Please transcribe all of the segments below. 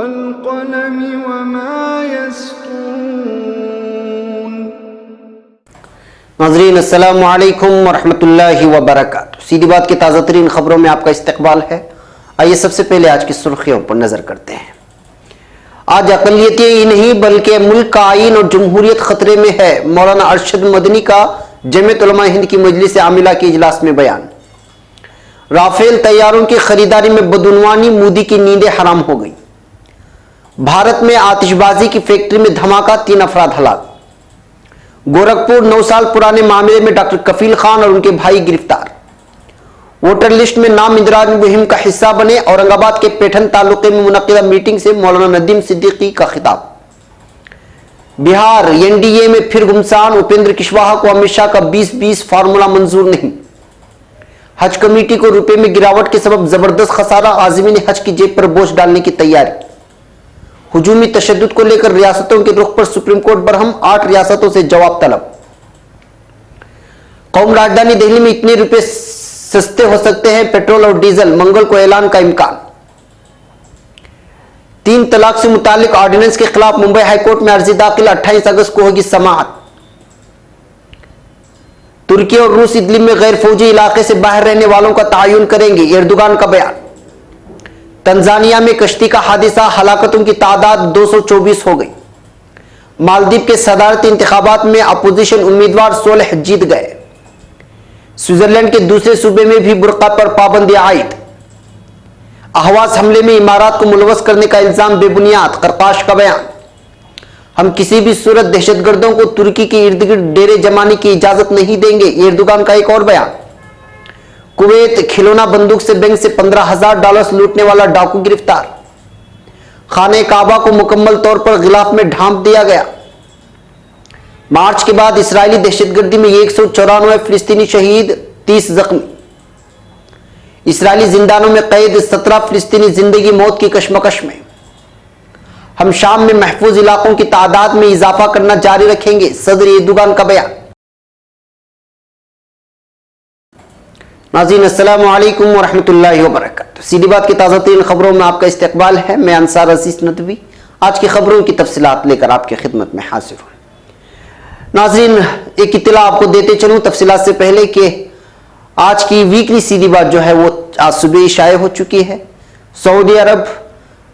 والقلم وما يسطرون۔ ناظرین السلام علیکم ورحمۃ اللہ وبرکاتہ۔ سیدھی بات کی تازہ ترین خبروں میں آپ کا استقبال ہے۔ آئیے سب سے پہلے آج کی سرخیوں پر نظر کرتے ہیں۔ آج اقلیتیں ہی نہیں بلکہ ملک کا آئین اور جمہوریت خطرے میں ہے، مولانا ارشد مدنی کا جمعیت علماء ہند کی مجلس عاملہ کے اجلاس میں بیان۔ رافیل طیاروں کی خریداری میں بدعنوانی، مودی کی نیندیں حرام ہو گئی۔ بھارت میں آتش بازی کی فیکٹری میں دھماکہ، 3 افراد ہلاک۔ گورکھپور 9 سال پرانے معاملے میں ڈاکٹر کفیل خان اور ان کے بھائی گرفتار۔ ووٹر لسٹ میں نام اندراج مہم کا حصہ بنے، اورنگ آباد کے پیٹھن تعلقے میں منعقدہ میٹنگ سے مولانا ندیم صدیقی کا خطاب۔ بہار NDA میں پھر گھمسان، اپیندر کشواہا کو امت شاہ کا 20-20 فارمولہ منظور نہیں۔ حج کمیٹی کو روپے میں گراوٹ کے سبب زبردست خسارہ، عازمین حج کی جیب پر بوجھ ڈالنے کی تیاری۔ ہجومی تشدد کو لے کر ریاستوں کے رخ پر سپریم کورٹ برہم، 8 ریاستوں سے جواب طلب۔ قوم راجدھانی دہلی میں اتنے روپے سستے ہو سکتے ہیں پیٹرول اور ڈیزل، منگل کو اعلان کا امکان۔ 3 طلاق سے متعلق آرڈیننس کے خلاف ممبئی ہائی کورٹ میں عرضی داخل، 28 اگست کو ہوگی سماعت۔ ترکی اور روس ادلب میں غیر فوجی علاقے سے باہر رہنے والوں کا تعین کریں گے، ایردوغان کا بیان۔ تنزانیہ میں کشتی کا حادثہ، ہلاکتوں کی تعداد 224 ہو گئی۔ مالدیپ کے صدارتی انتخابات میں اپوزیشن امیدوار صالح جیت گئے۔ سوئٹزرلینڈ کے دوسرے صوبے میں بھی برقع پر پابندی عائد۔ اہواز حملے میں امارات کو ملوث کرنے کا الزام بے بنیاد، قرقاش کا بیان۔ ہم کسی بھی صورت دہشت گردوں کو ترکی کے ارد گرد ڈیرے جمانے کی اجازت نہیں دیں گے، ایردوغان کا ایک اور بیان۔ کویت کھلونا بندوق سے بینک سے $15,000 لوٹنے والا ڈاکو گرفتار۔ خانہ کعبہ کو مکمل طور پر غلاف میں ڈھانپ دیا گیا۔ مارچ کے بعد اسرائیلی دہشت گردی میں 194 فلسطینی شہید، 30 زخمی۔ اسرائیلی زندانوں میں قید 17 فلسطینی زندگی موت کی کشمکش میں۔ ہم شام میں محفوظ علاقوں کی تعداد میں اضافہ کرنا جاری رکھیں گے، صدر ایردوغان کا بیان۔ ناظرین السلام علیکم ورحمۃ اللہ وبرکاتہ۔ سیدھی بات کی تازہ ترین خبروں میں آپ کا استقبال ہے۔ میں انصار عزیز ندوی آج کی خبروں کی تفصیلات لے کر آپ کی خدمت میں حاضر ہوں۔ ناظرین ایک اطلاع آپ کو دیتے چلوں تفصیلات سے پہلے کہ آج کی ویکلی سیدھی بات جو ہے وہ آج صبح شائع ہو چکی ہے۔ سعودی عرب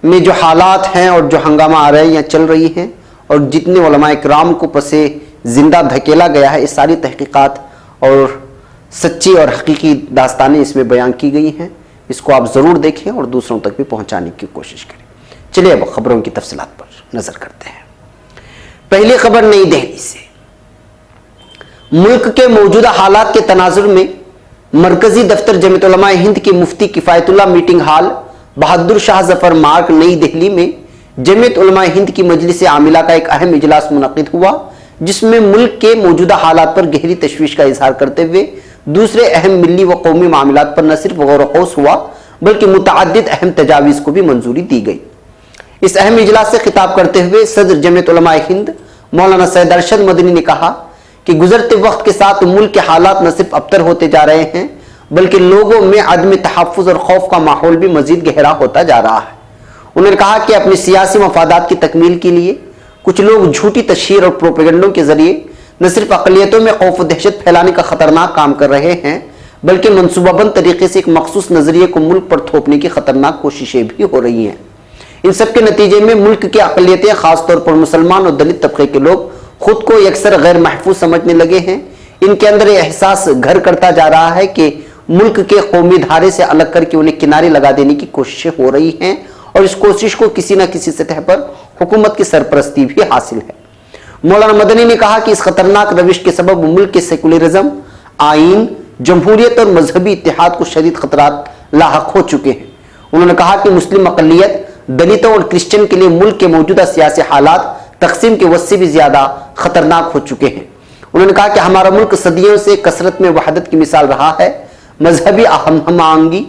میں جو حالات ہیں اور جو ہنگامہ آ رہے ہیں چل رہی ہیں اور جتنے علماء کرام کو پسے زندہ دھکیلا گیا ہے، اس ساری تحقیقات اور سچی اور حقیقی داستانیں اس میں بیان کی گئی ہیں۔ اس کو آپ ضرور دیکھیں اور دوسروں تک بھی پہنچانے کی کوشش کریں۔ چلیے اب خبروں کی تفصیلات پر نظر کرتے ہیں۔ پہلی خبر نئی دہلی سے۔ ملک کے موجودہ حالات کے تناظر میں مرکزی دفتر جمعیت علماء ہند کے مفتی کفایت اللہ میٹنگ ہال، بہادر شاہ ظفر مارگ، نئی دہلی میں جمعیت علماء ہند کی مجلس عاملہ کا ایک اہم اجلاس منعقد ہوا، جس میں ملک کے موجودہ حالات پر گہری تشویش کا اظہار کرتے ہوئے دوسرے اہم ملی و قومی معاملات پر نہ صرف غور و خوض ہوا بلکہ متعدد اہم تجاویز کو بھی منظوری دی گئی۔ اس اہم اجلاس سے خطاب کرتے ہوئے صدر جمعیت علماء ہند مولانا سید ارشد مدنی نے کہا کہ گزرتے وقت کے ساتھ ملک کے حالات نہ صرف ابتر ہوتے جا رہے ہیں بلکہ لوگوں میں عدم تحفظ اور خوف کا ماحول بھی مزید گہرا ہوتا جا رہا ہے۔ انہوں نے کہا کہ اپنے سیاسی مفادات کی تکمیل کے لیے کچھ لوگ جھوٹی تشہیر اور پروپیگنڈوں کے ذریعے نہ صرف اقلیتوں میں خوف و دہشت پھیلانے کا خطرناک کام کر رہے ہیں بلکہ منصوبہ بند طریقے سے ایک مخصوص نظریے کو ملک پر تھوپنے کی خطرناک کوششیں بھی ہو رہی ہیں۔ ان سب کے نتیجے میں ملک کی اقلیتیں، خاص طور پر مسلمان اور دلت طبقے کے لوگ خود کو یکسر غیر محفوظ سمجھنے لگے ہیں۔ ان کے اندر یہ احساس گھر کرتا جا رہا ہے کہ ملک کے قومی دھارے سے الگ کر کے انہیں کنارے لگا دینے کی کوششیں ہو رہی ہیں اور اس کوشش کو کسی نہ کسی سطح پر حکومت کی سرپرستی بھی حاصل ہے۔ مولانا مدنی نے کہا کہ اس خطرناک روش کے سبب ملک کے سیکولرزم، آئین، جمہوریت اور مذہبی اتحاد کو شدید خطرات لاحق ہو چکے ہیں۔ انہوں نے کہا کہ مسلم اقلیت، دلتوں اور کرسچن کے لیے ملک کے موجودہ سیاسی حالات تقسیم کے وجہ سے بھی زیادہ خطرناک ہو چکے ہیں۔ انہوں نے کہا کہ ہمارا ملک صدیوں سے کثرت میں وحدت کی مثال رہا ہے، مذہبی ہم آہنگی،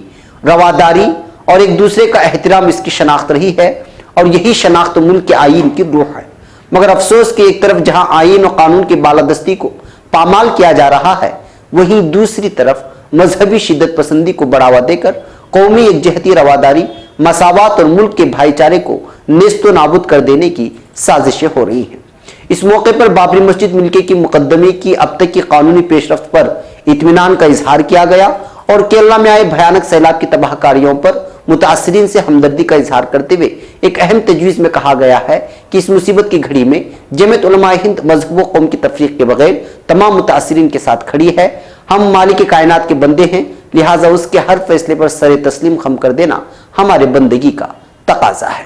رواداری اور ایک دوسرے کا احترام اس کی شناخت رہی ہے اور یہی شناخت ملک کے آئین کی روح ہے۔ مگر افسوس کہ ایک طرف جہاں آئین و قانون کی بالادستی کو پامال کیا جا رہا ہے، وہیں دوسری طرف مذہبی شدت پسندی کو بڑھاوا دے کر قومی یکجہتی، رواداری، مساوات اور ملک کے بھائی چارے کو नेस्तो नाबूद कर देने की साजिशें हो रही हैं। इस मौके पर बाबरी मस्जिद मिल्कियत की मुकदमे की अब तक की कानूनी पेशरफ्त पर इत्मीनान का इजहार किया गया और केरला में आए भयानक सैलाब की तबाहकारियों पर मुतासरीन से हमदर्दी का इजहार करते हुए एक अहम तजवीज़ में कहा गया है कि इस मुसीबत की घड़ी में जमीयत उलमाए हिंद मजहब व कौम की तफरीक के बगैर तमाम मुतासरीन के साथ खड़ी है। हम मालिक कायनात के बंदे हैं, लिहाजा उसके हर फैसले पर सर तस्लीम खम कर देना हमारे बंदगी का तकाजा है।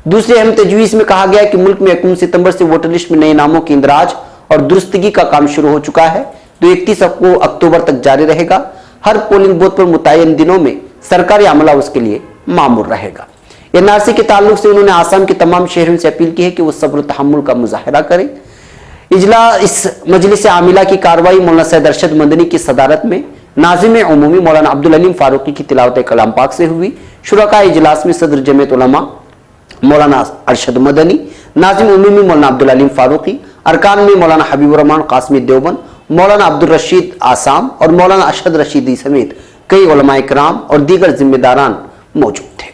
दूसरे अहम तजवीज़ में कहा गया कि मुल्क में 1 सितंबर से वोटर लिस्ट में नए नामों की इंदराज और दुरुस्तगी का काम शुरू हो चुका है, जो 31 अक्टूबर तक जारी रहेगा। हर पोलिंग बूथ पर मुतय्यन दिनों में सरकारी अमला उसके लिए मामूर रहेगा। एनआरसी के ताल्लुक से उन्होंने आसाम के तमाम शहरों से अपील की है कि वो सब्र तहम्मुल का मुजाहरा करें। इस मजलिस आमिला की कार्रवाई मौलाना सैयद अरशद मदनी की सदारत में नाज़िम उमूमी मौलाना अब्दुल अलीम फारूकी की तिलावत कलाम पाक से हुई। शुरका इजलास में सदर जमीयत उलमा मौलाना अरशद मदनी, नाज़िम उमूमी मौलाना अब्दुल अलीम फारूकी, अरकान में मौलाना हबीबुर रहमान कासमी देवबंद, मौलाना अब्दुल रशीद आसाम और मौलाना अशहद रशीदी समेत कई उलमाए किराम और दीगर जिम्मेदारान मौजूद थे।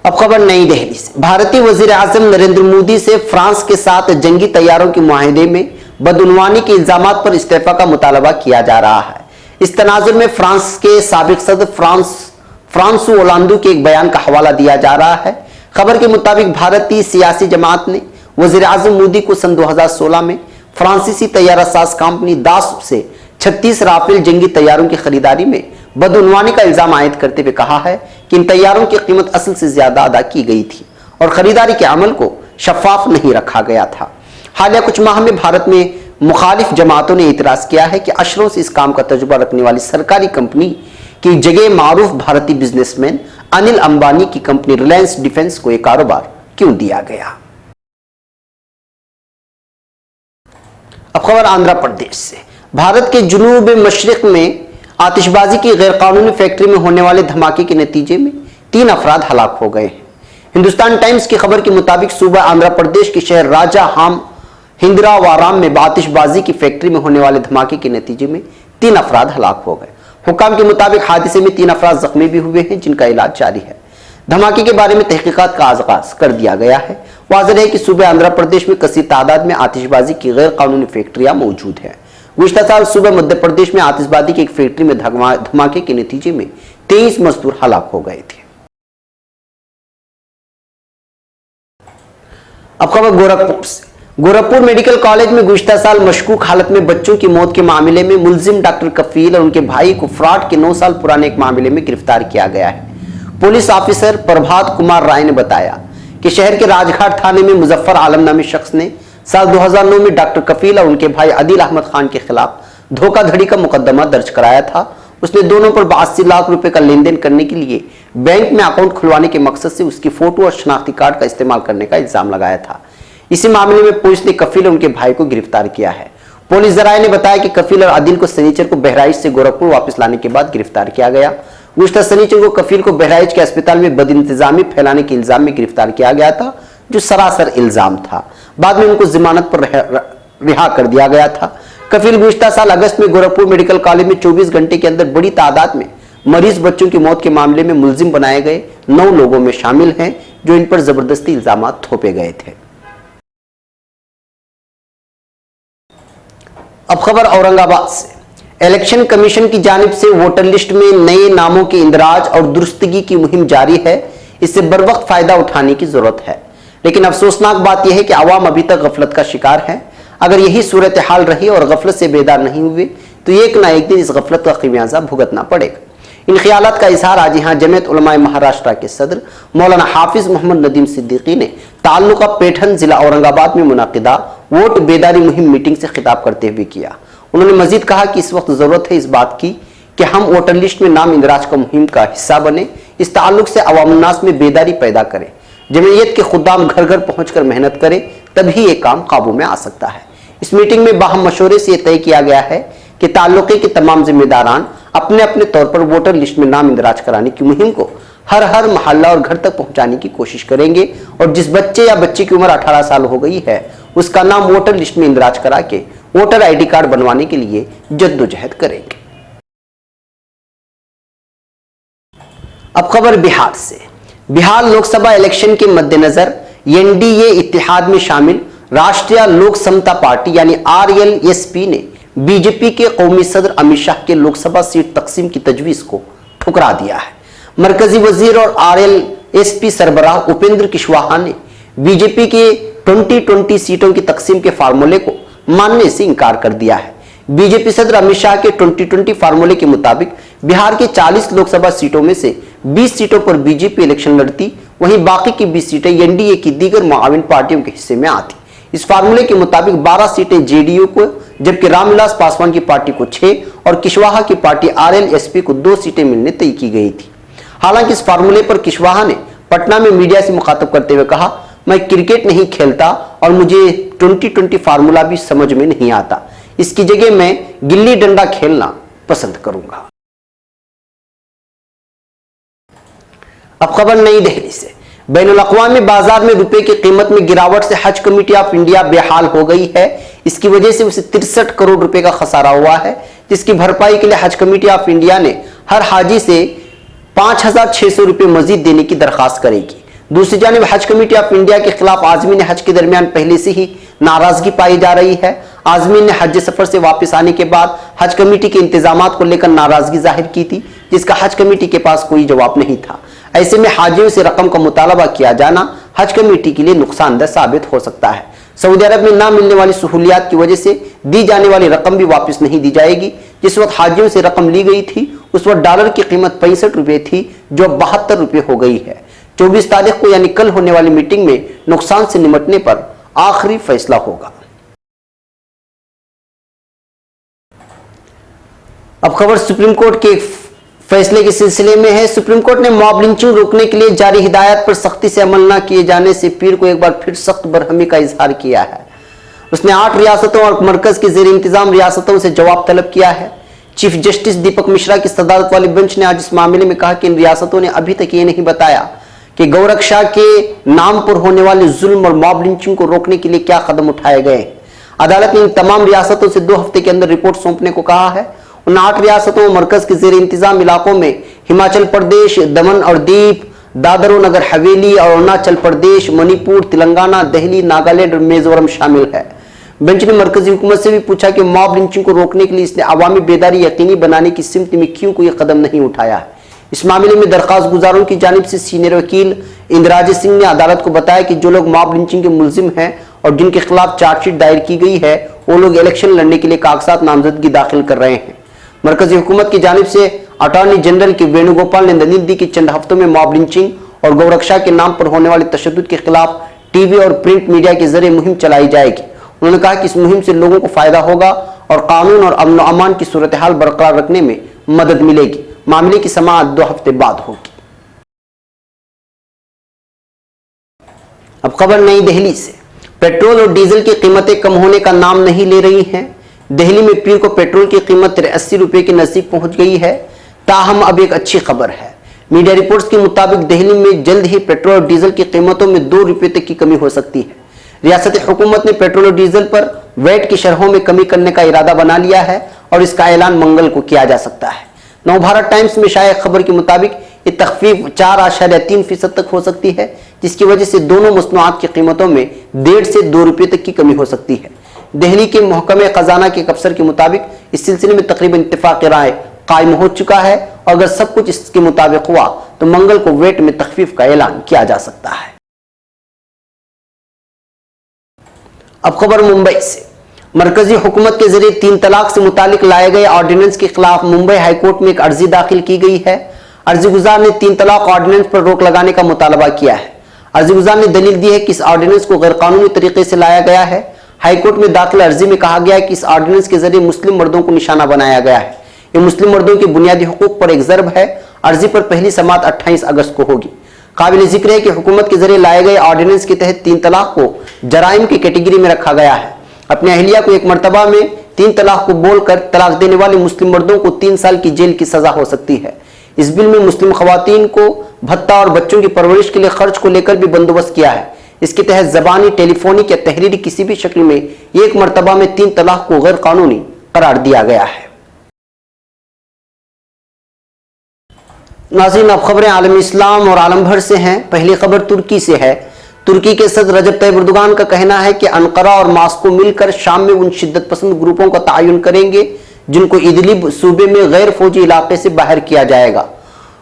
अब खबर नई दिल्ली से। भारतीय वजीर आजम नरेंद्र मोदी से फ्रांस के साथ जंगी तैयारों के मुआहदे में बदउनवानी के इल्जामात पर इस्तीफा का मुतालबा किया जा रहा है। इस तनाजुर में फ्रांस के साबिक सदर फ्रांसु ओलांदू के एक बयान का हवाला दिया जा रहा है। खबर के मुताबिक भारतीय सियासी जमात ने वजीर आजम मोदी को सन 2016 में फ्रांसीसी तैयारा साज कंपनी दास से 36 राफेल जंगी तैयारों की खरीदारी में बदउनवानी का इल्जाम आयद करते हुए कहा है कि इन तैयारों की कीमत असल से ज्यादा अदा की गई थी और खरीदारी के अमल को शफाफ नहीं रखा गया था। हालिया कुछ माह में भारत में मुखालिफ जमातों ने इतराज किया है कि अशरों से इस काम का तजुर्बा रखने वाली सरकारी कंपनी की जगह मारूफ भारतीय बिजनेसमैन अनिल अंबानी की कंपनी रिलायंस डिफेंस को यह कारोबार क्यों दिया गया। अब खबर आंध्र प्रदेश से। भारत के जुनूब मशरिक में आतिशबाजी की गैरकानूनी फैक्ट्री में होने वाले धमाके के नतीजे में 3 अफराद हलाक हो गए हैं। हिंदुस्तान टाइम्स की खबर के मुताबिक सूबा आंध्र प्रदेश के शहर राजा हाम हिंद्रावाराम में आतिशबाजी की फैक्ट्री में होने वाले धमाके के नतीजे में 3 अफराद हलाक हो गए। हुक्काम के मुताबिक हादसे में 3 अफराद जख्मी भी हुए हैं, जिनका इलाज जारी है। धमाके के बारे में तहकीकात का आगाज कर दिया गया है। वाज़ेह है कि सूबे आंध्र प्रदेश में कसीर तादाद में आतिशबाजी की गैर कानूनी फैक्ट्रियां मौजूद हैं। गुज़िश्ता साल सूबे मध्य प्रदेश में आतिशबाजी की एक फैक्ट्री में धमाके के नतीजे में 23 मजदूर हलाक हो गए थे। अब खबर गोरखपुर से। गोरखपुर मेडिकल कॉलेज में गुज़िश्ता साल मशकूक हालत में बच्चों की मौत के मामले में मुलजिम डॉक्टर कफील और उनके भाई को फ्रॉड के 9 साल पुराने एक मामले में गिरफ्तार किया गया है। पुलिस ऑफिसर प्रभात कुमार राय ने बताया कि शहर के राजघाट थाने में मुजफ्फर आलम नामी शख्स ने साल 2009 में डॉक्टर कफील और उनके भाई आदिल अहमद खान के खिलाफ धोखाधड़ी का मुकदमा दर्ज कराया था। उसने दोनों पर 82 लाख रुपए का लेन देन करने के लिए बैंक में अकाउंट खुलवाने के मकसद से उसकी फोटो और शनाख्ती कार्ड का इस्तेमाल करने का इल्जाम लगाया था। इसी मामले में पुलिस ने कफील और उनके भाई को गिरफ्तार किया है। पुलिस जराये ने बताया कि कफील और आदिल को शनिचर को बहराइच से गोरखपुर वापस लाने के बाद गिरफ्तार किया गया। गुज़िश्ता शनिचर को कफील को बहराइच के अस्पताल में बदइंतजामी फैलाने के इल्जाम में गिरफ्तार किया गया था, जो सरासर इल्जाम था। बाद में उनको जमानत पर रिहा कर दिया गया था। कफील गुज़िश्ता साल अगस्त में गोरखपुर मेडिकल कॉलेज में 24 घंटे के अंदर बड़ी तादाद में मरीज बच्चों की मौत के मामले में मुलजिम बनाए गए 9 लोगों में शामिल हैं, जो इन पर जबरदस्ती इल्जाम थोपे गए थे। अब खबर औरंगाबाद से। इलेक्शन कमीशन की जानिब से वोटर लिस्ट में नए नामों के इंदराज और दुरुस्तगी की मुहिम जारी है। इससे बरवक्त फायदा उठाने की जरूरत है, लेकिन अफसोसनाक बात यह है कि आवाम अभी तक गफलत का शिकार है। अगर यही सूरत हाल रही और गफलत से बेदार नहीं हुए तो एक ना एक दिन इस गफलत का खमियाजा भुगतना पड़ेगा। इन ख्यालात का इजहार आज यहाँ जमीयत उलमाए महाराष्ट्र के सदर मौलाना हाफिज मोहम्मद नदीम सिद्दीकी ने ताल्लुका पेठन जिला औरंगाबाद में मुनाकिदा वोट बेदारी मुहिम मीटिंग से खिताब करते हुए किया। उन्होंने मजीद कहा कि इस वक्त जरूरत है इस बात की कि हम वोटर लिस्ट में नाम इंदराज का मुहिम का हिस्सा बने। इस ताल्लुक से अवामुन्नास में बेदारी पैदा करें। जमयियत के खुद्दाम घर घर पहुंचकर मेहनत करें, तभी ये काम काबू में आ सकता है। इस मीटिंग में बाहम मशवरे से यह तय किया गया है कि ताल्लुके के तमाम जिम्मेदारान अपने अपने तौर पर वोटर लिस्ट में नाम इंदराज कराने की मुहिम को हर मोहल्ला और घर तक पहुंचाने की कोशिश करेंगे और जिस बच्चे या बच्ची की उम्र 18 साल हो गई है उसका नाम वोटर लिस्ट में इंदराज करा के वोटर आईडी कार्ड बनवाने के लिए जद्दोजहद करेंगे। अब खबर बिहार से। बिहार लोकसभा इलेक्शन के मद्देनजर एनडीए इत्तेहाद में शामिल राष्ट्रीय लोक समता पार्टी यानी आरएलएसपी ने बीजेपी के कौमी सदर अमित शाह के लोकसभा सीट तकसीम की तजवीज को ठुकरा दिया है। मरकजी वजीर और आरएलएसपी सरबराह उपेंद्र कुशवाहा ने बीजेपी के 2020 सीटों की तकसीम के फार्मूले को मानने से इनकार कर दिया है। बीजेपी सदर अमित शाह के 2020 फार्मूले के मुताबिक बिहार के 40 लोकसभा सीटों में से 20 सीटों पर बीजेपी इलेक्शन लड़ती, वहीं बाकी की 20 सीटें एनडीए की दीगर मुआविन पार्टियों के हिस्से में आती। इस फार्मूले के मुताबिक 12 सीटें जेडीयू को, जबकि रामविलास पासवान की पार्टी को 6 और कुशवाहा की पार्टी आरएलएसपी को 2 सीटें मिलने तय की गई थी। हालांकि इस फार्मूले पर कुशवाहा ने पटना में मीडिया से मुखातब करते हुए कहा, मैं क्रिकेट नहीं खेलता और मुझे 2020 फार्मूला भी समझ में नहीं आता, इसकी जगह मैं गिल्ली डंडा खेलना पसंद करूंगा। अब खबर नई दिल्ली से। बैनुल अक़वामी बाजार में रुपए की कीमत में गिरावट से हज कमेटी ऑफ इंडिया बेहाल हो गई है। इसकी वजह से उसे 63 करोड़ रुपए का खसारा हुआ है, जिसकी भरपाई के लिए हज कमेटी ऑफ इंडिया ने हर हाजी से 5,600 रुपए मजीद देने की दरखास्त करेगी। दूसरी जानिब हज कमेटी ऑफ इंडिया के खिलाफ आजमीन हज के दरमियान पहले से ही नाराजगी पाई जा रही है। आजमीन ने हज सफर से वापस आने के बाद हज कमेटी के इंतजामात को लेकर नाराजगी जाहिर की थी, जिसका हज कमेटी के पास कोई जवाब नहीं था। ऐसे में हाजियों से रकम का मुतालबा किया जाना हज कमेटी के लिए नुकसानदेह साबित हो सकता है। सऊदी अरब में ना मिलने वाली सहूलियात की वजह से दी जाने वाली रकम भी वापस नहीं दी जाएगी। जिस वक्त हाजियों से रकम ली गई थी उस वक्त डॉलर की कीमत 65 रुपए थी, जो 72 रुपए हो गई है। 24 तारीख को यानी कल होने वाली मीटिंग में नुकसान से निपटने पर आखिरी फैसला होगा। अब खबर सुप्रीम कोर्ट के फैसले के सिलसिले में है। सुप्रीम कोर्ट ने मॉब लिंचिंग रोकने के लिए जारी हिदायत पर सख्ती से अमल न किए जाने से पीर को एक बार फिर सख्त बरहमी का इजहार किया है। उसने 8 रियासतों और मरकज के जेर इंतजाम रियासतों से जवाब तलब किया है। चीफ जस्टिस दीपक मिश्रा की सदारत वाली बेंच ने आज इस मामले में कहा कि इन रियासतों ने अभी तक ये नहीं बताया कि गौरक्षा के नाम पर होने वाले जुल्म और मॉब लिंचिंग को रोकने के लिए क्या कदम उठाए गए। अदालत ने इन तमाम रियासतों से 2 हफ्ते के अंदर रिपोर्ट सौंपने को कहा है। उन 8 रियासतों और मरकज के जेर इंतजाम इलाकों में हिमाचल प्रदेश, दमन और दीव, दादर और नगर हवेली और अरुणाचल प्रदेश, मणिपुर, तेलंगाना, दिल्ली, नागालैंड और मिजोरम शामिल है। बेंच ने मरकजी हुकूमत से भी पूछा कि मॉब लिंचिंग को रोकने के लिए इसने अवामी बेदारी यकीनी बनाने की सिमत में क्यों कोई कदम नहीं उठाया है। इस मामले में दरखास्त गुजारों की जानिब से सीनियर वकील इंद्राज सिंह ने अदालत को बताया कि जो लोग मॉब लिंचिंग के मुलजिम हैं और जिनके खिलाफ चार्जशीट दायर की गई है, वो लोग इलेक्शन लड़ने के लिए कागजात नामजदगी दाखिल कर रहे हैं। मरकजी हुकूमत की जानिब से अटॉर्नी जनरल के वेणुगोपाल ने दलील दी कि चंद हफ्तों में मॉब लिंचिंग और गौरक्षा के नाम पर होने वाले तशद्दुद के खिलाफ टीवी और प्रिंट मीडिया के जरिए मुहिम चलाई जाएगी। उन्होंने कहा कि इस मुहिम से लोगों को फायदा होगा और कानून और अमन अमान की सूरत हाल बरकरार रखने में मदद मिलेगी। मामले की समाअत 2 हफ्ते बाद होगी। अब खबर नई दिल्ली से। पेट्रोल और डीजल की कीमतें कम होने का नाम नहीं ले रही हैं। दिल्ली में पीर को पेट्रोल की कीमत 83 रुपए के नजदीक पहुंच गई है। ताहम अब एक अच्छी खबर है। मीडिया रिपोर्ट्स के मुताबिक दिल्ली में जल्द ही पेट्रोल और डीजल की कीमतों में 2 रुपए तक की कमी हो सकती है। रियासती हुकूमत ने पेट्रोल और डीजल पर वैट की शरहों में कमी करने का इरादा बना लिया है और इसका ऐलान मंगल को किया जा सकता है। नवभारत टाइम्स में शाया खबर के मुताबिक ये तखफीफ 4.3% तक हो सकती है, जिसकी वजह से दोनों मसनूआत की कीमतों में 1.5 से 2 रुपए तक की कमी हो सकती है। दिल्ली के महकमे खजाना के अफसर के मुताबिक इस सिलसिले में तकरीबन इत्तेफाक राय कायम हो चुका है और अगर सब कुछ इसके मुताबिक हुआ तो मंगल को वेट में तखफीफ का ऐलान किया जा सकता है। अब खबर मुंबई से। मरकजी हुकूमत के जरिए 3 तलाक से मुतालिक लाए गए ऑर्डिनेंस के खिलाफ मुंबई हाईकोर्ट में एक अर्जी दाखिल की गई है। अर्जी गुजार ने 3 तलाक ऑर्डिनेंस पर रोक लगाने का मुतालबा किया है। अर्जी गुजार ने दलील दी है कि इस ऑर्डिनेंस को गैर कानूनी तरीके से लाया गया है। हाईकोर्ट में दाखिल अर्जी में कहा गया है कि इस ऑर्डिनेंस के जरिए मुस्लिम मर्दों को निशाना बनाया गया है। ये मुस्लिम मर्दों के बुनियादी हुकूक पर एक ज़र्ब है। अर्जी पर पहली समाअत 28 अगस्त को होगी। काबिल जिक्र है कि हुकूमत के जरिए लाए गए ऑर्डिनेंस के तहत 3 तलाक को जराइम की कैटेगरी में रखा गया है। अपने अहलिया को एक मर्तबा में 3 तलाक को बोलकर तलाक देने वाले मुस्लिम मर्दों को 3 साल की जेल की सजा हो सकती है। इस बिल में मुस्लिम खवातीन को भत्ता और बच्चों की परवरिश के लिए खर्च को लेकर भी बंदोबस्त किया है। इसके तहत जबानी, टेलीफोनिक या तहरीरी किसी भी शक्ल में एक मर्तबा में 3 तलाक को गैर कानूनी करार दिया गया है। नाज़रीन, अब खबरें आलम इस्लाम और आलम भर से हैं। पहली खबर तुर्की से है। तुर्की के सदर रजब तैयब एर्दोगान का कहना है कि अनकरा और मॉस्को मिलकर शाम में उन शिद्दत पसंद ग्रुपों का तयन करेंगे जिनको इदलिब सूबे में गैर फौजी इलाके से बाहर किया जाएगा।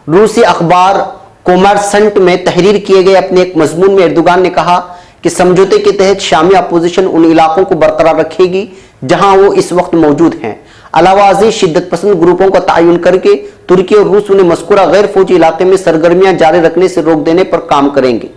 रूसी अखबार कोमर्सेंट में तहरीर किए गए अपने एक मजमून में एर्दोगान ने कहा कि समझौते के तहत शामी अपोजिशन उन इलाकों को बरकरार रखेगी जहां वो इस वक्त मौजूद हैं। अलावा अजीज शिद्दत पसंद ग्रुपों का तयन करके तुर्की और रूस उन्हें मज़कूरा गैर फौजी इलाके में सरगर्मियां जारी रखने से रोक देने पर काम करेंगे।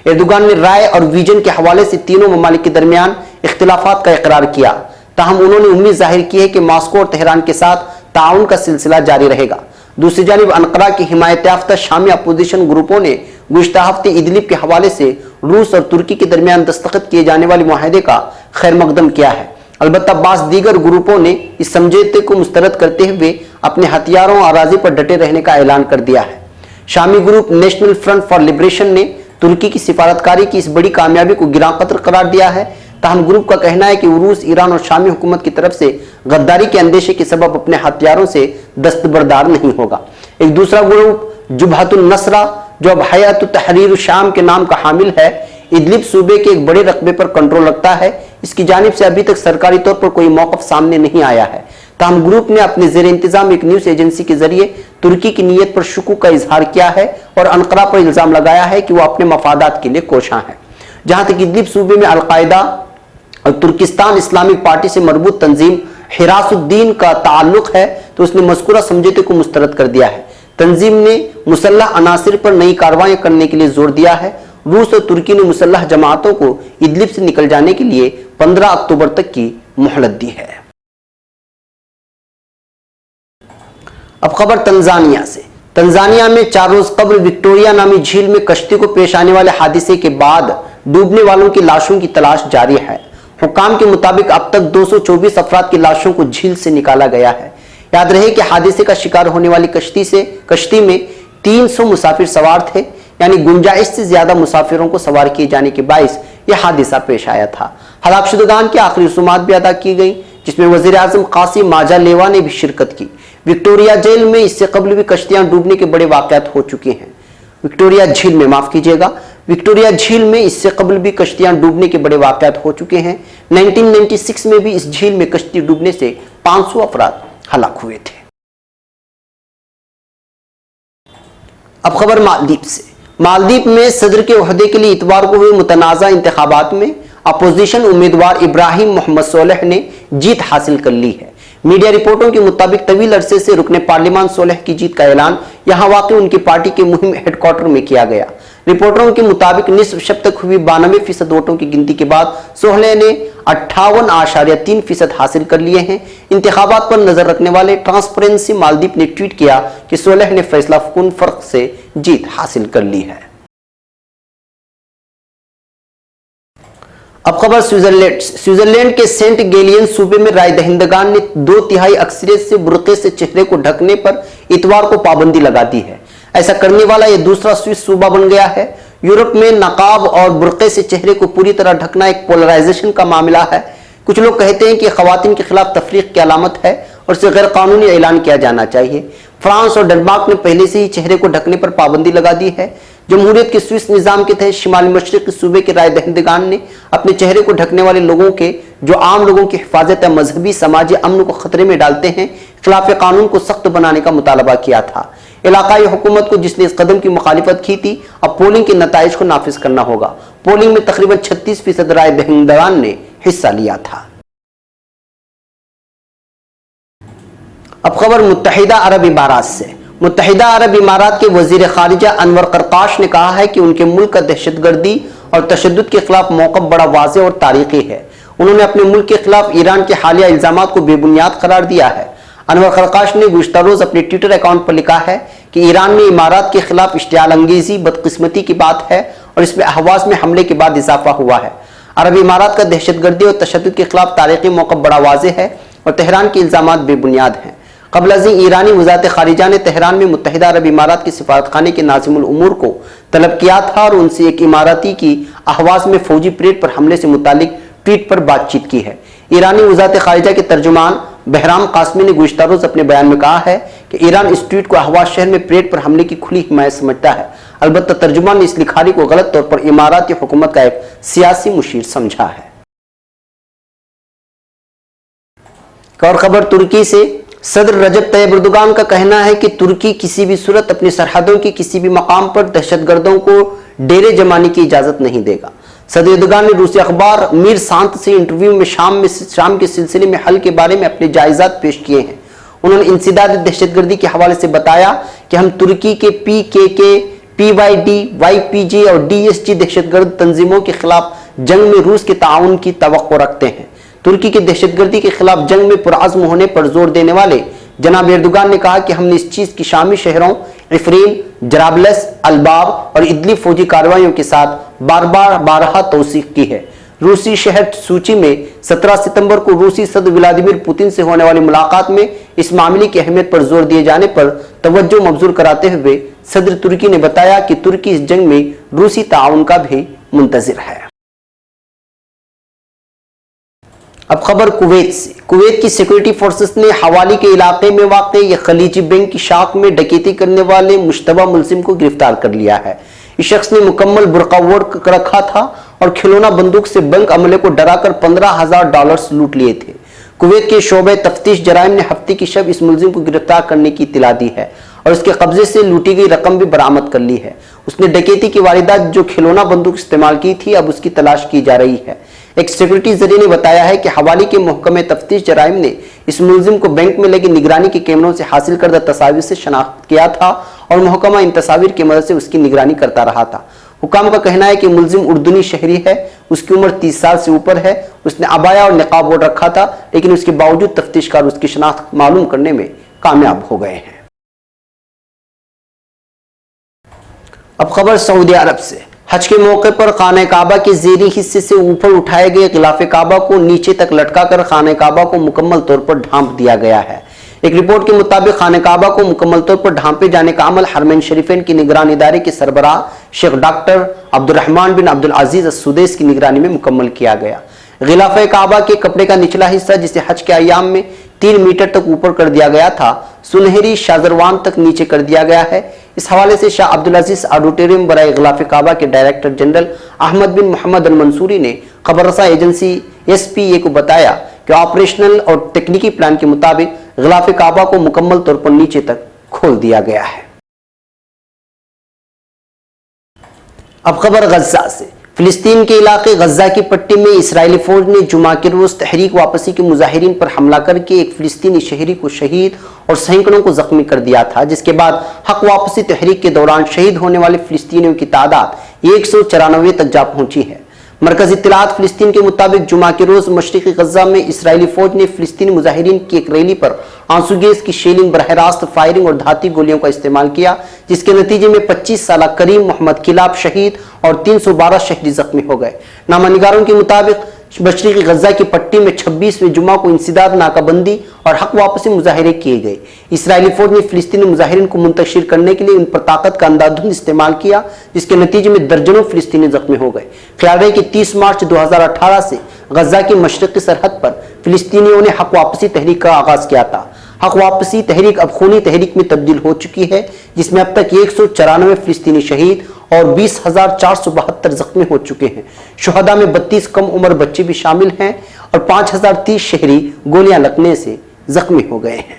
एर्दोगान ने राय और विजन के हवाले से तीनों ममालिक के दरमियान इख्तिलाफात का इकरार किया। ताहम उन्होंने उम्मीद जाहिर की है कि मॉस्को और तेहरान के साथ ताउन का सिलसिला जारी रहेगा। दूसरी जानिब अनकरा की हिमायत याफ्ता शामी अपोजिशन ग्रुपों ने गुज़श्ता हफ्ते इदलिब के हवाले से रूस और तुर्की के दरमियान दस्तखत किए जाने वाले मुआहदे का खैर मकदम किया है। अलबत्ता बास दीगर ग्रुपों ने इस समझौते को मुस्तरद करते हुए अपने हथियारों और अराजी पर डटे रहने का ऐलान कर दिया है। Shami group national front for liberation ने तुर्की की सिफारतकारी की इस बड़ी कामयाबी को गिरांकतर करार दिया है। ताहम ग्रुप का कहना है कि रूस, ईरान और शामी हुकूमत की तरफ से गद्दारी के अंदेशे के सबब अपने हथियारों से दस्तबरदार नहीं होगा। एक दूसरा ग्रुप जुबहतुन नसरा, जो अब हयात तहरीर शाम के नाम का हामिल है, इदलिब सूबे के एक बड़े रकबे पर कंट्रोल रखता है। इसकी जानिब से अभी तक सरकारी तौर पर कोई मौक़िफ़ सामने नहीं आया है। ताहम ग्रुप ने अपने ज़ेर इंतजाम एक न्यूज़ एजेंसी के जरिए तुर्की की नीयत पर शुकूक का इजहार किया है और अनकरा पर इल्ज़ाम लगाया है कि वो अपने मफादात के लिए कोशां है। जहां तक इदलिब सूबे में अल-कायदा और तुर्किस्तान इस्लामिक पार्टी से मरबूत तंजीम हिरासुद्दीन का ताल्लुक है, तो उसने मज़कूरा समझौते को मुस्तरद कर दिया है। तंजीम ने मुसल्लह अनासिर पर नई कार्रवाई करने के लिए जोर दिया है। रूस और तुर्की ने मुसल्लह जमातों को इदलिब से निकल जाने के लिए 15 अक्टूबर तक की मोहलत दी है। अब खबर तंजानिया से। तंजानिया में 4 रोज कबल विक्टोरिया नामी झील में कश्ती को पेश आने वाले हादसे के बाद डूबने वालों की लाशों की तलाश जारी है। हुकाम के मुताबिक अब तक 224 अफराद की लाशों को झील से निकाला गया है। याद रहे कि हादसे का शिकार होने वाली कश्ती में 300 मुसाफिर सवार थे, यानी गुंजाइश से ज्यादा मुसाफिरों को सवार किए जाने के बाइस यह हादसा पेश आया था। हलाकशुदगान की आखिरी रसूमात भी अदा की गई, जिसमें वजीर आजम कासिम माजालेवा ने भी शिरकत की। विक्टोरिया जेल में इससे कबल भी कश्तियां डूबने के बड़े वाकयात हो चुके हैं। विक्टोरिया झील में, माफ कीजिएगा, विक्टोरिया झील में इससे कबल भी कश्तियां डूबने के बड़े वाकयात हो चुके हैं। 1996 में भी इस झील में कश्ती डूबने से 500 अफराद हलाक हुए थे। अब खबर मालदीव से। मालदीव में सदर के ओहदे के लिए इतवार को हुए मुतनाज़ा इंतखाबात में अपोजिशन उम्मीदवार इब्राहिम मोहम्मद सोलेह ने जीत हासिल कर ली है। मीडिया रिपोर्टों के मुताबिक तवील अरसे से रुकने पार्लियामान सोलेह की जीत का ऐलान यहां वाक़ उनकी पार्टी के मुहिम हेडक्वार्टर में किया गया। रिपोर्टरों के मुताबिक निस्फ शब तक हुई 92% वोटों की गिनती के बाद सोलेह ने 58.3% हासिल कर लिए हैं। इंतखाबात पर नजर रखने वाले ट्रांसपेरेंसी मालदीव ने ट्वीट किया कि सोलेह ने फैसला कुन फर्क से जीत हासिल कर ली है। अब खबर स्विट्जरलैंड के सेंट गेलियन सूबे में राय दहिंदगान ने 2/3 अक्सरियत से बुर्के से चेहरे को ढकने पर इतवार को पाबंदी लगा दी है। ऐसा करने वाला यह दूसरा स्विस सूबा बन गया है। यूरोप में नकाब और बुर्के से चेहरे को पूरी तरह ढकना एक पोलराइजेशन का मामला है। कुछ लोग कहते हैं कि खवातीन के खिलाफ तफरीक की अलामत है और इसे गैर कानूनी ऐलान किया जाना चाहिए। फ्रांस और डेनमार्क ने पहले से ही चेहरे को ढकने पर पाबंदी लगा दी है। जमहूरियत के स्विस निज़ाम के तहत शिमाली मशरिक सूबे के राय दहिंदगान ने अपने चेहरे को ढकने वाले लोगों के, जो आम लोगों की हिफाजत या मजहबी समाजी अमन को खतरे में डालते हैं, खिलाफ कानून को सख्त बनाने का मुतालबा किया था। इलाकाई हुकूमत को, जिसने इस कदम की मुखालिफत की थी, अब पोलिंग के नताइज को नाफिज करना होगा। पोलिंग में तकरीबन 36% राय दहिंदगान ने हिस्सा लिया था। अब खबर मुत्तहिदा अरब इमारात से। मुत्तहिदा अरब इमारात के वजीर खारिजा अनवर करकाश ने कहा है कि उनके मुल्क का दहशतगर्दी और तशद्दुद के खिलाफ मौक़िफ़ बड़ा वाज़ेह और तारीख़ी है। उन्होंने अपने मुल्क के खिलाफ ईरान के हालिया इल्ज़ामात को बेबुनियाद करार दिया है। अनवर करकाश ने गुज़श्ता रोज़ अपने ट्विटर अकाउंट पर लिखा है कि ईरान में इमारात के खिलाफ इश्तियाल अंगेज़ी बदकिस्मती की बात है और इसमें अहवाज़ में हमले के बाद इजाफा हुआ है। अरब इमारात का दहशतगर्दी और तशद्दुद के खिलाफ तारीख़ी मौक़िफ़ बड़ा वाज़ेह है और तेहरान के इल्ज़ामात बेबुनियाद हैं। क़ब्ल अज़ीं ईरानी वज़ारत ख़ारिजा ने तेहरान में मुत्तहिदा अरब इमारात के सिफारतखाने के नाज़िमुल उमूर को तलब किया था और उनसे एक इमाराती की अहवाज़ में फ़ौजी परेड पर हमले से मुतालिक ट्वीट पर बातचीत की है। ईरानी वज़ारत ख़ारिजा के तर्जुमान बहराम कासमी ने गुज़श्ता रोज़ अपने बयान में कहा है کہ ایران اس ٹویٹ کو اہواز شہر میں پریڈ پر حملے کی کھلی حمایت سمجھتا ہے۔ البتہ ترجمان نے اس لکھاری کو غلط طور پر اماراتی حکومت کا ایک سیاسی مشیر سمجھا ہے۔ ایک اور خبر ترکی سے، صدر رجب طیب اردوغان کا کہنا ہے کہ ترکی کسی بھی صورت اپنی سرحدوں کے کسی بھی مقام پر دہشت گردوں کو ڈیرے جمانے کی اجازت نہیں دے گا۔ صدر اردوغان نے روسی اخبار میر سانت سے انٹرویو میں شام کے سلسلے میں حل کے بارے میں اپنے جائزات پیش کیے ہیں۔ انہوں نے انسداد دہشت گردی کے حوالے سے بتایا کہ ہم ترکی کے PKK، PYD، YPG اور DSG دہشت گرد تنظیموں کے خلاف جنگ میں روس کے تعاون کی توقع رکھتے ہیں۔ ترکی کے دہشت گردی کے خلاف جنگ میں پرعزم ہونے پر زور دینے والے جناب اردوغان نے کہا کہ ہم نے اس چیز کی شامی شہروں عفرین، جرابلس، الباب اور ادلب فوجی کارروائیوں کے ساتھ بارہا توثیق کی ہے۔ روسی شہر سوچی میں 17 ستمبر کو روسی صدر ولادیمیر پوتن سے ہونے والی ملاقات میں اس معاملے کی اہمیت پر زور دیے جانے پر توجہ مبذول کراتے ہوئے صدر ترکی نے بتایا کہ ترکی اس جنگ میں روسی تعاون کا بھی منتظر ہے۔ اب خبر کویت سے، کویت کی سیکورٹی فورسز نے حوالی کے علاقے میں واقع یہ خلیجی بینک کی شاخ میں ڈکیتی کرنے والے مشتبہ ملزم کو گرفتار کر لیا ہے۔ اس شخص نے مکمل برقع اوڑھ رکھا تھا اور کھلونا بندوق سے بینک عملے کو ڈرا کر $15,000 لوٹ لیے تھے۔ کویت کے شعبہ تفتیش جرائم نے ہفتے کی شب اس ملزم کو گرفتار کرنے کی اطلاع دی ہے اور اس کے قبضے سے لوٹی گئی رقم بھی برآمد کر لی ہے۔ اس نے ڈکیتی کی واردات جو کھلونا بندوق استعمال کی تھی اب اس کی تلاش کی جا رہی ہے۔ ایک سیکورٹی ذریعے نے بتایا ہے کہ حوالی کے محکمہ تفتیش جرائم نے اس ملزم کو بینک میں لگی نگرانی کے کیمروں سے حاصل کردہ تصاویر سے شناخت کیا تھا اور محکمہ ان تصاویر کی مدد سے اس کی نگرانی کرتا رہا تھا۔ حکام کا کہنا ہے کہ ملزم اردنی شہری ہے، اس کی عمر 30 سال سے اوپر ہے۔ اس نے عبایا اور نقاب اوڑھ رکھا تھا لیکن اس کے باوجود تفتیش کار اس کی شناخت معلوم کرنے میں کامیاب ہو گئے ہیں۔ اب خبر سعودی عرب سے، حج کے موقع پر خانہ کعبہ کے زیریں حصے سے اوپر اٹھائے گئے غلاف کعبہ کو نیچے تک لٹکا کر خانہ کعبہ کو مکمل طور پر ڈھانپ دیا گیا ہے۔ ایک رپورٹ کے مطابق خانہ کعبہ کو مکمل طور پر ڈھانپے جانے کا عمل حرمین شریفین کی نگران ادارے کے سربراہ شیخ ڈاکٹر عبد الرحمن بن عبد العزیز السدیس کی نگرانی میں مکمل کیا گیا۔ غلاف کعبہ کے کپڑے کا نچلا حصہ جسے حج کے ایام میں 3 میٹر تک اوپر کر دیا گیا تھا، سنہری شازروان تک نیچے کر دیا گیا ہے۔ اس حوالے سے شاہ عبدالعزیز آڈیٹوریم برائے غلاف کعبہ کے ڈائریکٹر جنرل احمد بن محمد المنصوری نے خبر رساں ایجنسی SPA کو بتایا کہ آپریشنل اور تکنیکی پلان کے مطابق غلاف کعبہ کو مکمل طور پر نیچے تک کھول دیا گیا ہے۔ اب خبر غزہ سے، فلسطین کے علاقے غزہ کی پٹی میں اسرائیلی فوج نے جمعہ کے روز تحریک واپسی کے مظاہرین پر حملہ کر کے ایک فلسطینی شہری کو شہید اور سینکڑوں کو زخمی کر دیا تھا، جس کے بعد حق واپسی تحریک کے دوران شہید ہونے والے فلسطینیوں کی تعداد 194 تک جا پہنچی ہے۔ مرکزی اطلاعات فلسطین کے مطابق جمعہ کے روز مشرقی غزہ میں اسرائیلی فوج نے فلسطینی مظاہرین کی ایک ریلی پر آنسو گیس کی شیلنگ، براہ راست فائرنگ اور دھاتی گولیوں کا استعمال کیا، جس کے نتیجے میں 25 سالہ کریم محمد کلاب شہید اور 312 شہری زخمی ہو گئے۔ نامہ نگاروں کے مطابق مشرقی غزہ کی پٹی میں 26ویں جمعہ کو انسداد، ناکہ بندی اور حق واپسی مظاہرے کیے گئے۔ اسرائیلی فوج نے فلسطینی مظاہرین کو منتشر کرنے کے لیے ان پر طاقت کا اندھادھند استعمال کیا، جس کے نتیجے میں درجنوں فلسطینی زخمی ہو گئے۔ خیال رہے کہ 30 مارچ 2018 سے غزہ کی مشرقی سرحد پر فلسطینیوں نے حق واپسی تحریک کا آغاز کیا تھا۔ حق واپسی تحریک اب خونی تحریک میں تبدیل ہو چکی ہے، جس میں اب تک 194 فلسطینی شہید اور 20,472 زخمی ہو چکے ہیں۔ شہداء میں 32 کم عمر بچے بھی شامل ہیں اور 5,030 شہری گولیاں لگنے سے زخمی ہو گئے ہیں۔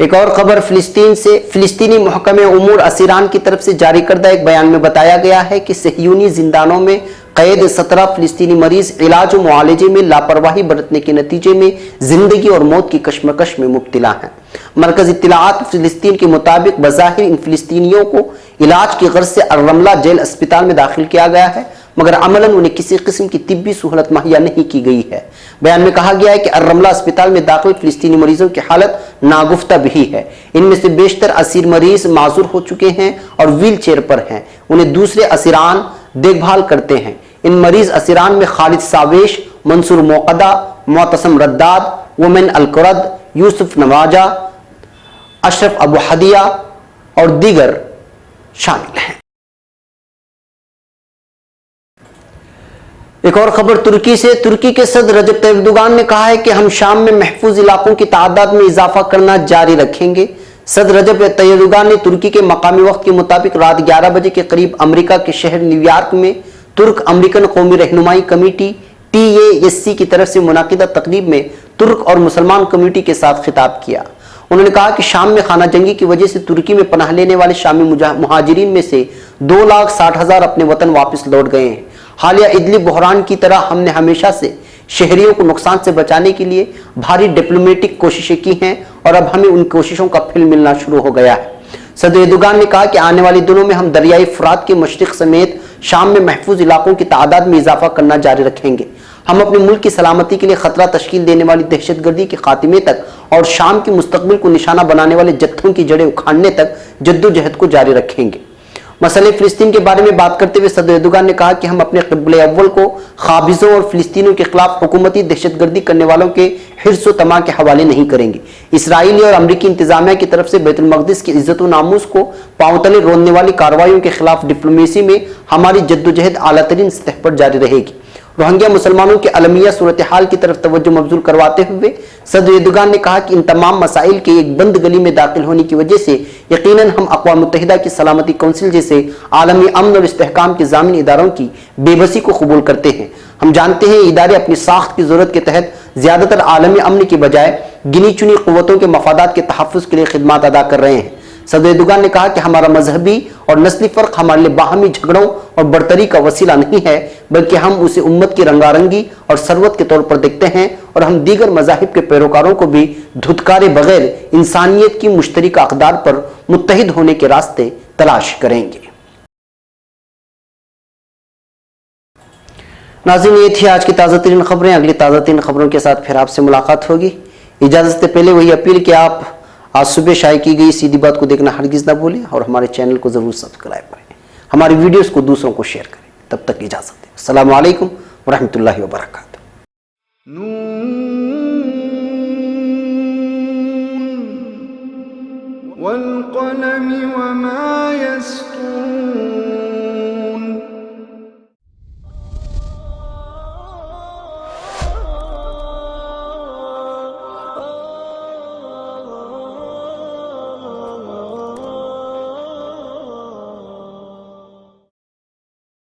ایک اور خبر فلسطین سے، فلسطینی محکمہ امور اسیران کی طرف سے جاری کردہ ایک بیان میں بتایا گیا ہے کہ صہیونی زندانوں میں قید 17 فلسطینی مریض علاج و معالجے میں لاپرواہی برتنے کے نتیجے میں زندگی اور موت کی کشمکش میں مبتلا ہیں۔ مرکزی اطلاعات فلسطین کے مطابق بظاہر ان فلسطینیوں کو علاج کی غرض سے الرملہ جیل اسپتال میں داخل کیا گیا ہے، مگر عملاً انہیں کسی قسم کی طبی سہولت مہیا نہیں کی گئی ہے۔ بیان میں کہا گیا ہے کہ الرملہ اسپتال میں داخل فلسطینی مریضوں کی حالت ناگفتہ بھی ہے۔ ان میں سے بیشتر اسیر مریض معذور ہو چکے ہیں اور ویل چیئر پر ہیں، انہیں دوسرے اسیران دیکھ بھال کرتے ہیں۔ ان مریض اسیران میں خالد ساویش، منصور موقدہ، معتصم رداد، ومن القرد، یوسف نواجہ، اشرف ابو حدیہ اور دیگر شامل ہیں۔ ایک اور خبر ترکی سے۔ ترکی کے صدر رجب طیب اردوغان نے کہا ہے کہ ہم شام میں محفوظ علاقوں کی تعداد میں اضافہ کرنا جاری رکھیں گے۔ صدر رجب طیب اردوغان نے ترکی کے مقامی وقت کے مطابق رات 11 بجے کے قریب امریکہ کے شہر نیو یارک میں ترک امریکن قومی رہنمائی کمیٹی TASC کی طرف سے منعقدہ تقریب میں ترک اور مسلمان کمیونٹی کے ساتھ خطاب کیا۔ انہوں نے کہا کہ شام میں خانہ جنگی کی وجہ سے ترکی میں پناہ لینے والے شامی مہاجرین میں سے 2,60,000 اپنے وطن واپس لوٹ گئے ہیں۔ حالیہ ادلب بحران کی طرح ہم نے ہمیشہ سے شہریوں کو نقصان سے بچانے کے لیے بھاری ڈپلومیٹک کوششیں کی ہیں اور اب ہمیں ان کوششوں کا پھل ملنا شروع ہو گیا ہے۔ صدر اردوغان نے کہا کہ آنے والے دنوں میں ہم دریائے فرات کے مشرق سمیت شام میں محفوظ علاقوں کی تعداد میں اضافہ کرنا جاری رکھیں گے۔ ہم اپنے ملک کی سلامتی کے لیے خطرہ تشکیل دینے والی دہشت گردی کے خاتمے تک اور شام کے مستقبل کو نشانہ بنانے والے جتھوں کی جڑیں اکھاڑنے تک جدوجہد کو جاری رکھیں گے۔ مسئلہ فلسطین کے بارے میں بات کرتے ہوئے صدر اردوغان نے کہا کہ ہم اپنے قبلہ اول کو قابضوں اور فلسطینیوں کے خلاف حکومتی دہشت گردی کرنے والوں کے حرص و طمع کے حوالے نہیں کریں گے۔ اسرائیلی اور امریکی انتظامیہ کی طرف سے بیت المقدس کی عزت و ناموس کو پاؤں تلے روننے والی کارروائیوں کے خلاف ڈپلومیسی میں ہماری جدوجہد اعلیٰ ترین سطح پر جاری رہے گی۔ روہنگیا مسلمانوں کے عالمیہ صورتحال کی طرف توجہ مبذول کرواتے ہوئے صدر اردوغان نے کہا کہ ان تمام مسائل کے ایک بند گلی میں داخل ہونے کی وجہ سے یقیناً ہم اقوام متحدہ کی سلامتی کونسل جیسے عالمی امن اور استحکام کے ضامن اداروں کی بے بسی کو قبول کرتے ہیں۔ ہم جانتے ہیں یہ ادارے اپنی ساخت کی ضرورت کے تحت زیادہ تر عالمی امن کی بجائے گنی چنی قوتوں کے مفادات کے تحفظ کے لیے خدمات ادا کر رہے ہیں۔ صدر اردوغان نے کہا کہ ہمارا مذہبی اور نسلی فرق ہمارے لیے باہمی جھگڑوں اور برتری کا وسیلہ نہیں ہے، بلکہ ہم اسے امت کی رنگارنگی اور ثروت کے طور پر دیکھتے ہیں اور ہم دیگر مذاہب کے پیروکاروں کو بھی دھتکارے بغیر انسانیت کی مشترکہ اقدار پر متحد ہونے کے راستے تلاش کریں گے۔ ناظرین، یہ تھی آج کی تازہ ترین خبریں۔ اگلی تازہ ترین خبروں کے ساتھ پھر آپ سے ملاقات ہوگی۔ اجازت سے پہلے وہی اپیل کہ آپ آج صبح شائع کی گئی سیدھی بات کو دیکھنا ہرگز نہ بھولیں اور ہمارے چینل کو ضرور سبسکرائب کریں، ہماری ویڈیوز کو دوسروں کو شیئر کریں۔ تب تک اجازت دیں۔ السلام علیکم ورحمۃ اللہ وبرکاتہ۔ والقلم وما يسطرون